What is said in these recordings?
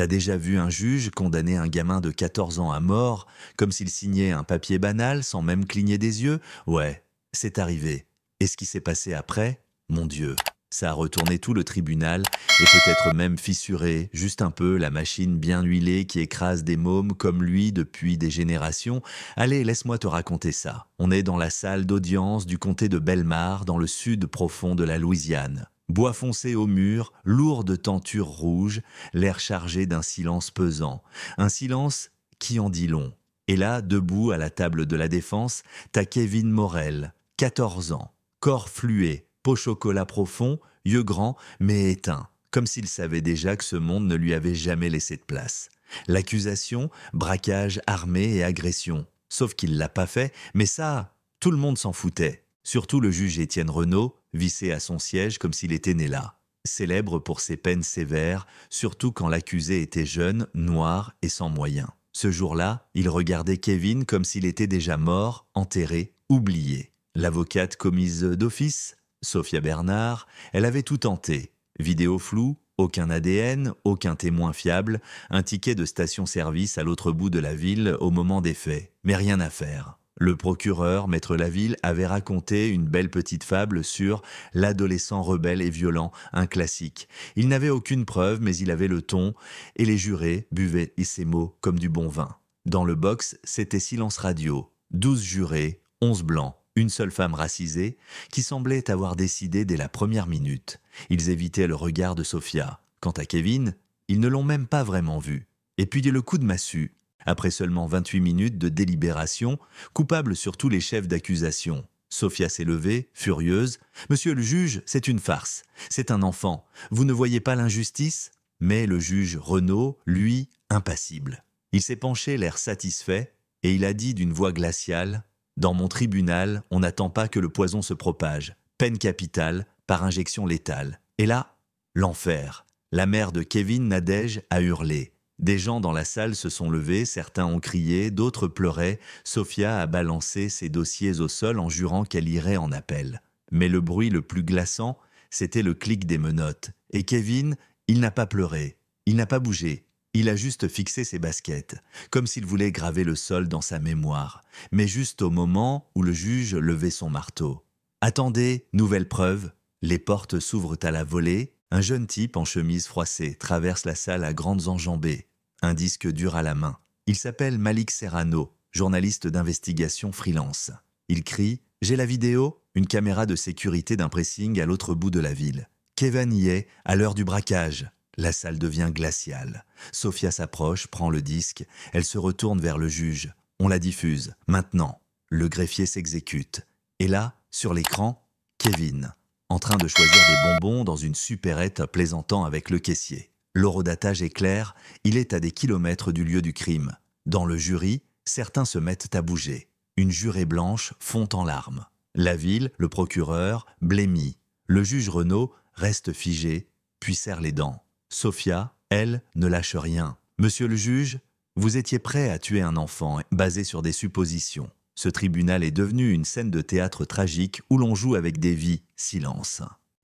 T'as déjà vu un juge condamner un gamin de 14 ans à mort, comme s'il signait un papier banal sans même cligner des yeux? Ouais, c'est arrivé. Et ce qui s'est passé après? Mon Dieu, ça a retourné tout le tribunal et peut-être même fissuré, juste un peu, la machine bien huilée qui écrase des mômes comme lui depuis des générations. Allez, laisse-moi te raconter ça. On est dans la salle d'audience du comté de Belmar, dans le sud profond de la Louisiane. Bois foncé au mur, lourde tenture rouge, l'air chargé d'un silence pesant. Un silence qui en dit long. Et là, debout à la table de la défense, t'as Kevin Morel, 14 ans, corps fluet, peau chocolat profond, yeux grands mais éteints, comme s'il savait déjà que ce monde ne lui avait jamais laissé de place. L'accusation, braquage armé et agression. Sauf qu'il l'a pas fait, mais ça, tout le monde s'en foutait. Surtout le juge Étienne Renaud, vissé à son siège comme s'il était né là. Célèbre pour ses peines sévères, surtout quand l'accusé était jeune, noir et sans moyens. Ce jour-là, il regardait Kevin comme s'il était déjà mort, enterré, oublié. L'avocate commise d'office, Sophia Bernard, elle avait tout tenté. Vidéo floue, aucun ADN, aucun témoin fiable, un ticket de station-service à l'autre bout de la ville au moment des faits. Mais rien à faire. Le procureur, Maître Laville, avait raconté une belle petite fable sur l'adolescent rebelle et violent, un classique. Il n'avait aucune preuve, mais il avait le ton, et les jurés buvaient ces mots comme du bon vin. Dans le box, c'était silence radio. 12 jurés, 11 blancs, une seule femme racisée, qui semblait avoir décidé dès la première minute. Ils évitaient le regard de Sophia. Quant à Kevin, ils ne l'ont même pas vraiment vu. Et puis le coup de massue. Après seulement 28 minutes de délibération, coupable sur tous les chefs d'accusation. Sophia s'est levée, furieuse. « Monsieur le juge, c'est une farce. C'est un enfant. Vous ne voyez pas l'injustice ?» Mais le juge Renaud, lui, impassible. Il s'est penché, l'air satisfait, et il a dit d'une voix glaciale « Dans mon tribunal, on n'attend pas que le poison se propage. Peine capitale, par injection létale. » Et là, l'enfer. La mère de Kevin, Nadège, a hurlé. Des gens dans la salle se sont levés, certains ont crié, d'autres pleuraient. Sophia a balancé ses dossiers au sol en jurant qu'elle irait en appel. Mais le bruit le plus glaçant, c'était le clic des menottes. Et Kevin, il n'a pas pleuré, il n'a pas bougé. Il a juste fixé ses baskets, comme s'il voulait graver le sol dans sa mémoire. Mais juste au moment où le juge levait son marteau. Attendez, nouvelle preuve. Les portes s'ouvrent à la volée. Un jeune type en chemise froissée traverse la salle à grandes enjambées. Un disque dur à la main. Il s'appelle Malik Serrano, journaliste d'investigation freelance. Il crie « J'ai la vidéo !» Une caméra de sécurité d'un pressing à l'autre bout de la ville. Kevin y est, à l'heure du braquage. La salle devient glaciale. Sophia s'approche, prend le disque. Elle se retourne vers le juge. On la diffuse. Maintenant, le greffier s'exécute. Et là, sur l'écran, Kevin, en train de choisir des bonbons dans une supérette plaisantant avec le caissier. L'horodatage est clair, il est à des kilomètres du lieu du crime. Dans le jury, certains se mettent à bouger. Une jurée blanche fond en larmes. La ville, le procureur, blêmit. Le juge Renaud reste figé, puis serre les dents. Sophia, elle, ne lâche rien. « Monsieur le juge, vous étiez prêt à tuer un enfant, basé sur des suppositions. Ce tribunal est devenu une scène de théâtre tragique où l'on joue avec des vies. Silence.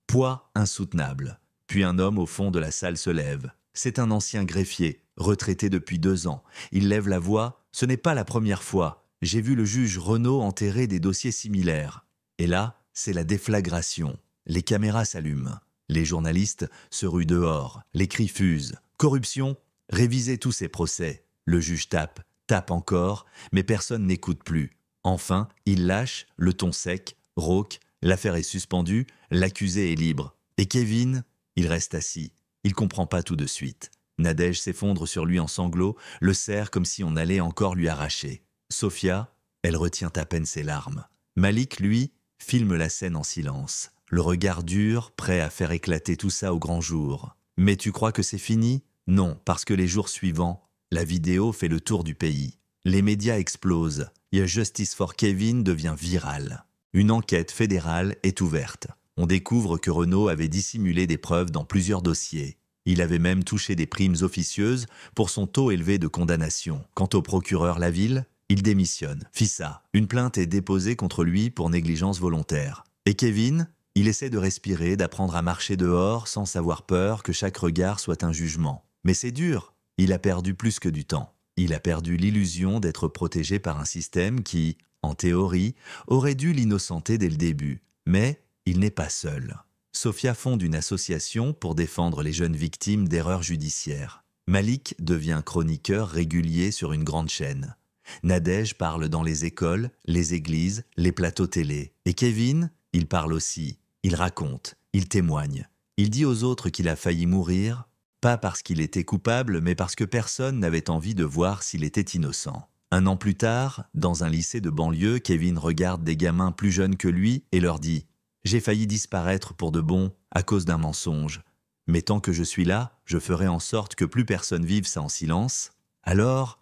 Poids insoutenable. Puis un homme au fond de la salle se lève. C'est un ancien greffier, retraité depuis 2 ans. Il lève la voix. Ce n'est pas la première fois. J'ai vu le juge Renaud enterrer des dossiers similaires. Et là, c'est la déflagration. Les caméras s'allument. Les journalistes se ruent dehors. Les cris fusent. Corruption, révisez tous ces procès. Le juge tape, tape encore, mais personne n'écoute plus. Enfin, il lâche, le ton sec, rauque. L'affaire est suspendue, l'accusé est libre. Et Kevin, il reste assis. Il comprend pas tout de suite. Nadège s'effondre sur lui en sanglots, le serre comme si on allait encore lui arracher. Sophia, elle retient à peine ses larmes. Malik, lui, filme la scène en silence. Le regard dur, prêt à faire éclater tout ça au grand jour. Mais tu crois que c'est fini? Non, parce que les jours suivants, la vidéo fait le tour du pays. Les médias explosent. Et Justice for Kevin devient virale. Une enquête fédérale est ouverte. On découvre que Renaud avait dissimulé des preuves dans plusieurs dossiers. Il avait même touché des primes officieuses pour son taux élevé de condamnation. Quant au procureur Laville, il démissionne. Fissa, une plainte est déposée contre lui pour négligence volontaire. Et Kevin, il essaie de respirer, d'apprendre à marcher dehors sans avoir peur que chaque regard soit un jugement. Mais c'est dur. Il a perdu plus que du temps. Il a perdu l'illusion d'être protégé par un système qui, en théorie, aurait dû l'innocenter dès le début. Mais il n'est pas seul. Sophia fonde une association pour défendre les jeunes victimes d'erreurs judiciaires. Malik devient chroniqueur régulier sur une grande chaîne. Nadège parle dans les écoles, les églises, les plateaux télé. Et Kevin, il parle aussi. Il raconte, il témoigne. Il dit aux autres qu'il a failli mourir, pas parce qu'il était coupable, mais parce que personne n'avait envie de voir s'il était innocent. Un an plus tard, dans un lycée de banlieue, Kevin regarde des gamins plus jeunes que lui et leur dit « J'ai failli disparaître pour de bon à cause d'un mensonge. Mais tant que je suis là, je ferai en sorte que plus personne vive ça en silence. Alors,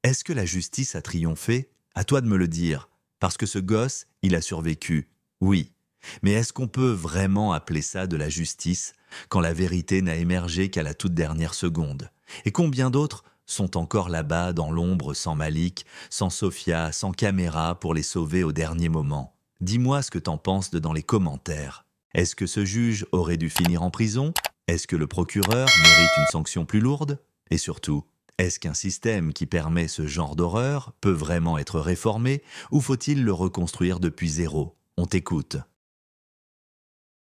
est-ce que la justice a triomphé? À toi de me le dire, parce que ce gosse, il a survécu. Oui. Mais est-ce qu'on peut vraiment appeler ça de la justice quand la vérité n'a émergé qu'à la toute dernière seconde? Et combien d'autres sont encore là-bas dans l'ombre sans Malik, sans Sophia, sans caméra pour les sauver au dernier moment? Dis-moi ce que t'en penses dans les commentaires. Est-ce que ce juge aurait dû finir en prison? Est-ce que le procureur mérite une sanction plus lourde? Et surtout, est-ce qu'un système qui permet ce genre d'horreur peut vraiment être réformé ou faut-il le reconstruire depuis zéro? On t'écoute.